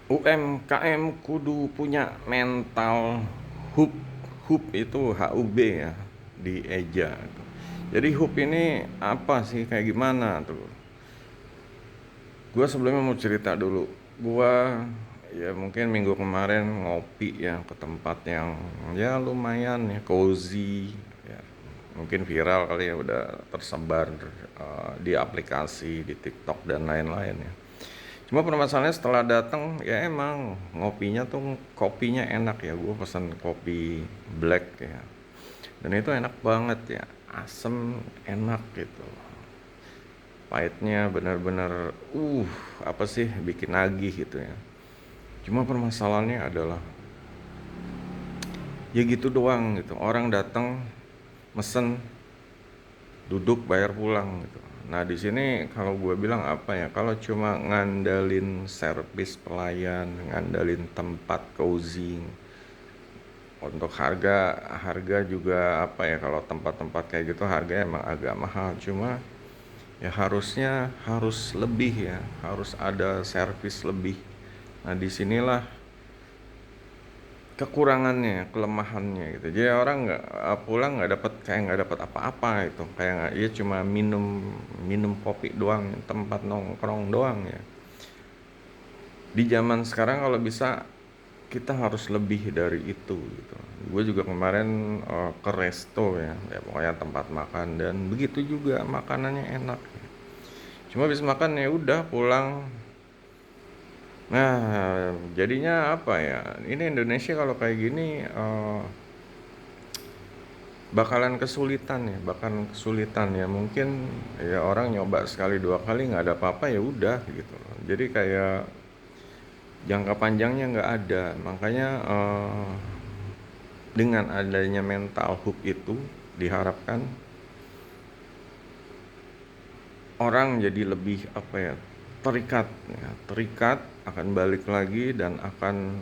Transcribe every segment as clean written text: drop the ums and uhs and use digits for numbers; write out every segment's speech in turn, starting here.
UMKM kudu punya mental hub. Hub itu HUB ya, di eja. Jadi hub ini apa sih, kayak gimana tuh? Gua sebelumnya mau cerita dulu. Gua ya mungkin minggu kemarin ngopi ya ke tempat yang ya lumayan ya cozy ya. Mungkin viral kali ya, udah tersebar di aplikasi, di TikTok dan lain-lain ya. Cuma permasalahannya setelah datang ya emang ngopinya tuh kopinya enak ya. Gue pesan kopi black ya. Dan itu enak banget ya. Asem, enak gitu. Pahitnya benar-benar apa sih, bikin nagih gitu ya. Cuma permasalahannya adalah ya gitu doang gitu. Orang datang mesen, duduk, bayar, pulang gitu. Nah di sini kalau gue bilang apa ya, kalau cuma ngandalin servis pelayan, ngandalin tempat cozy, untuk harga harga juga apa ya, kalau tempat-tempat kayak gitu harganya emang agak mahal. Cuma ya harusnya harus lebih ya, harus ada servis lebih. Nah disinilah kekurangannya, kelemahannya gitu. Jadi orang nggak pulang nggak dapat, kayak nggak dapat apa-apa itu, kayak nggak, ya cuma minum minum kopi doang, tempat nongkrong doang ya. Di zaman sekarang kalau bisa kita harus lebih dari itu gitu. Gue juga kemarin ke resto ya, ya pokoknya tempat makan, dan begitu juga makanannya enak. Cuma habis makan ya udah pulang. Nah, jadinya apa ya? Ini Indonesia kalau kayak gini bakalan kesulitan ya. Mungkin ya orang nyoba sekali dua kali nggak ada apa-apa ya udah gitu. Jadi kayak jangka panjangnya nggak ada. Makanya dengan adanya mental hub itu diharapkan orang jadi lebih apa ya, terikat ya, terikat akan balik lagi dan akan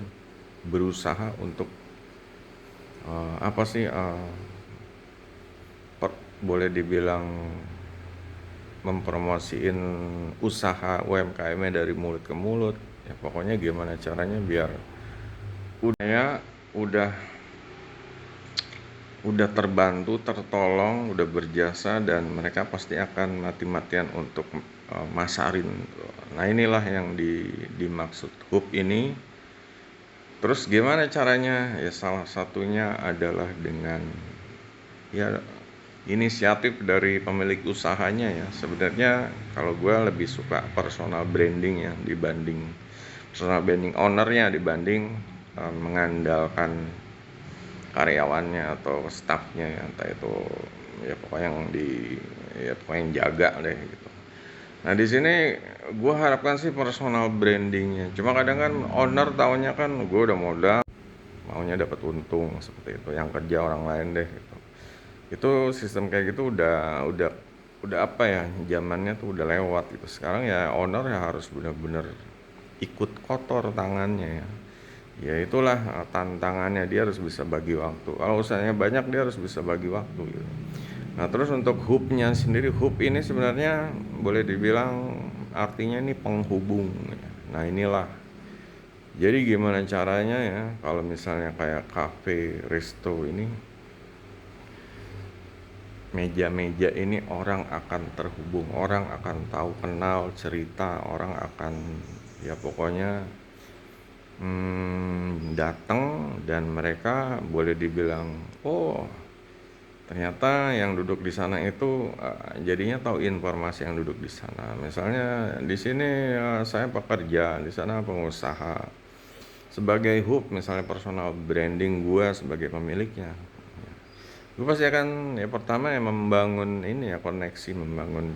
berusaha untuk apa sih, boleh dibilang mempromosiin usaha UMKM-nya dari mulut ke mulut ya. Pokoknya gimana caranya biar udah udah terbantu, tertolong, udah berjasa, dan mereka pasti akan mati-matian untuk masarin. Nah inilah yang dimaksud hub ini. Terus gimana caranya? Ya salah satunya adalah dengan ya inisiatif dari pemilik usahanya ya. Sebenarnya kalau gue lebih suka personal branding ya, dibanding personal branding ownernya, dibanding mengandalkan karyawannya atau staffnya ya, entah itu ya pokoknya yang ya pokoknya yang jaga deh gitu. Nah di sini gue harapkan sih personal brandingnya. Cuma kadang kan owner taunya kan gue udah modal, maunya dapat untung seperti itu, yang kerja orang lain deh gitu. Itu sistem kayak gitu udah apa ya, zamannya tuh udah lewat gitu. Sekarang ya owner ya harus benar-benar ikut kotor tangannya ya. Ya itulah tantangannya, dia harus bisa bagi waktu. Kalau usahanya banyak dia harus bisa bagi waktu gitu. Nah terus untuk hubnya sendiri, hub ini sebenarnya boleh dibilang artinya ini penghubung ya. Nah inilah, jadi gimana caranya ya, kalau misalnya kayak cafe, resto ini, meja-meja ini orang akan terhubung, orang akan tahu, kenal, cerita, orang akan ya pokoknya datang, dan mereka boleh dibilang, oh ternyata yang duduk di sana itu jadinya tahu informasi yang duduk di sana. Misalnya di sini saya pekerja, di sana pengusaha. Sebagai hub, misalnya personal branding gue sebagai pemiliknya, gue pasti akan ya pertama ya membangun ini ya, koneksi, membangun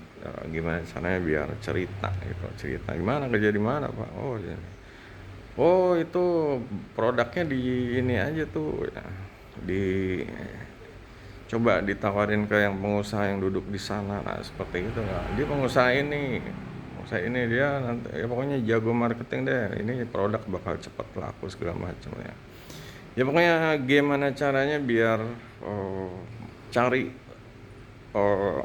gimana caranya biar cerita gitu, cerita gimana kerja di mana pak, oh ya. Oh itu produknya di ini aja tuh ya, di coba ditawarin ke yang pengusaha yang duduk di sana. Nah seperti itu ya, dia pengusaha ini dia nanti ya pokoknya jago marketing deh, ini produk bakal cepat laku segala macam ya. Ya pokoknya gimana caranya biar cari oh,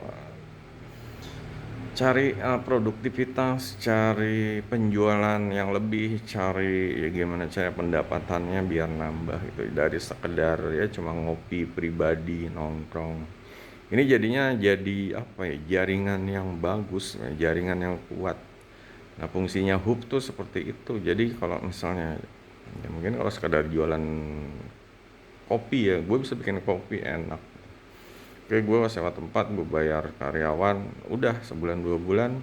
cari produktivitas, cari penjualan yang lebih, cari ya gimana cara pendapatannya biar nambah gitu, dari sekedar ya cuma ngopi pribadi, nongkrong. Ini jadinya jadi apa ya, jaringan yang bagus, jaringan yang kuat. Nah, fungsinya hub tuh seperti itu. Jadi kalau misalnya ya mungkin kalau sekedar jualan kopi ya, gue bisa bikin kopi enak. Oke, gue sewa tempat, gue bayar karyawan, udah sebulan 2 bulan.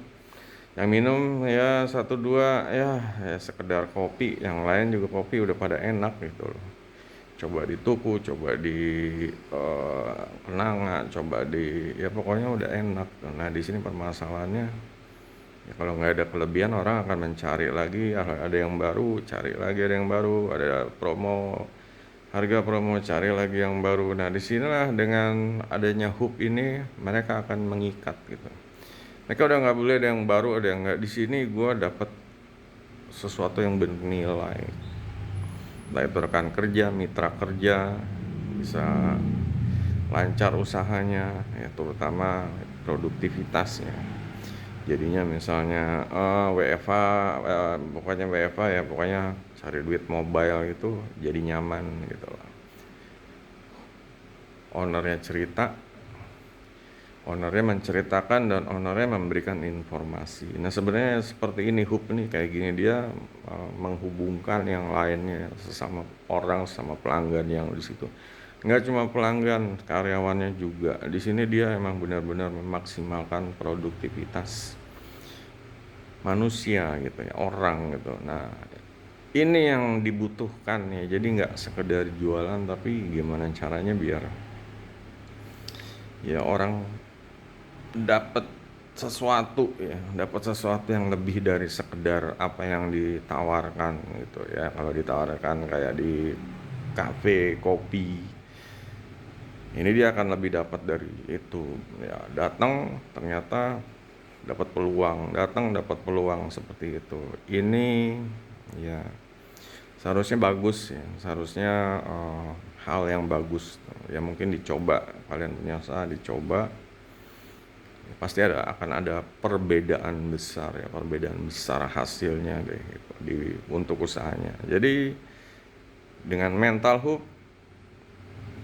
Yang minum ya satu dua ya sekedar kopi, yang lain juga kopi udah pada enak gitu loh. Coba di Tuku, coba di Kenanga, coba di ya pokoknya udah enak. Nah di sini permasalahannya ya kalau nggak ada kelebihan orang akan mencari lagi, ada yang baru, cari lagi ada yang baru, ada promo, harga promo, cari lagi yang baru. Nah disinilah dengan adanya hub ini mereka akan mengikat gitu. Mereka udah nggak boleh ada yang baru, ada yang nggak. Di sini gue dapat sesuatu yang bernilai. Nah itu rekan kerja, mitra kerja, bisa lancar usahanya, ya terutama produktivitasnya. Jadinya misalnya WFH, pokoknya WFH ya pokoknya cari duit mobile itu jadi nyaman gitu lah. Ownernya menceritakan dan ownernya memberikan informasi. Nah sebenarnya seperti ini hub nih, kayak gini dia menghubungkan yang lainnya, sesama orang, sama pelanggan yang di situ. Nggak cuma pelanggan, karyawannya juga. Di sini dia emang benar-benar memaksimalkan produktivitas manusia gitu ya, orang gitu. Nah ini yang dibutuhkan ya. Jadi nggak sekedar jualan, tapi gimana caranya biar ya orang dapat sesuatu ya, dapat sesuatu yang lebih dari sekedar apa yang ditawarkan gitu ya. Kalau ditawarkan kayak di kafe kopi, ini dia akan lebih dapat dari itu ya. Datang ternyata dapat peluang, datang dapat peluang seperti itu. Ini ya seharusnya bagus ya, seharusnya hal yang bagus ya. Mungkin dicoba, kalian punya usaha dicoba, pasti akan ada perbedaan besar ya, perbedaan besar hasilnya deh gitu, untuk usahanya. Jadi dengan mental hub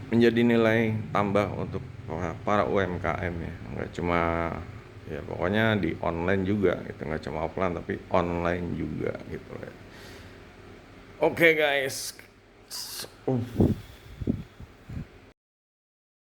menjadi nilai tambah untuk para UMKM ya, nggak cuma ya pokoknya di online juga gitu, nggak cuma offline tapi online juga gitu ya. Oke guys.